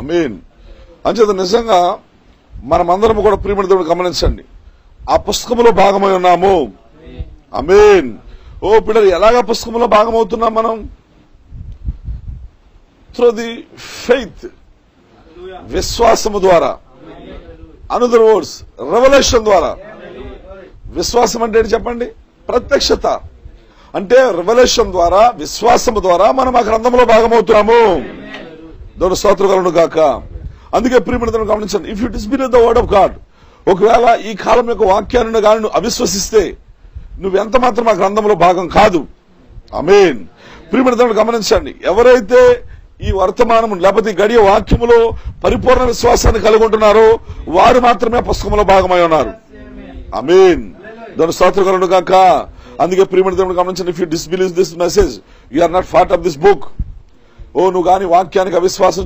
ఆమేన్. అంచేత నిజంగా మనమందరం కూడా ప్రియమైన దేవుడు గమనించండి, ఆ పుస్తకంలో భాగమై ఉన్నాము. ఆమేన్. ఓ పిల్లలు, ఎలాగా పుస్తకంలో భాగమవుతున్నాం మనం? త్రూ ది ఫెయిత్, విశ్వాసము ద్వారా. అనదర్ వర్డ్స్, రెవల్యూషన్ ద్వారా. విశ్వాసం అంటే ఏంటి చెప్పండి? ప్రత్యక్షత. అంటే రెవల్యూషన్ ద్వారా, విశ్వాసము ద్వారా మనం ఆ గ్రంథంలో భాగమవుతున్నాము. దేవుని స్తోత్రం కలుగును గాక. అందుకే ప్రియమైన దేవుని గమనించండి, if you disbelieve the word of God, ఒకవేళ ఈ కాలం యొక్క వాక్యాన్ని కానీ నువ్వు అవిశ్వసిస్తే నువ్వెంత మాత్రం ఆ గ్రంథంలో భాగం కాదు. ఆమేన్. ప్రియమైన దేవుని గమనించండి, ఎవరైతే ఈ వర్తమానం లేకపోతే గడియ వాక్యములో పరిపూర్ణ విశ్వాసాన్ని కలిగి ఉంటున్నారో వారు మాత్రమే పుస్తకంలో భాగమై ఉన్నారు. ఆమేన్. దేవుని స్తోత్రం కలుగును గాక. అందుకే ప్రియమైన దేవుని గమనించండి, if you disbelieve this message, you are not part of this book. ఓ నువ్వు గాని వాక్యానికి అవిశ్వాసం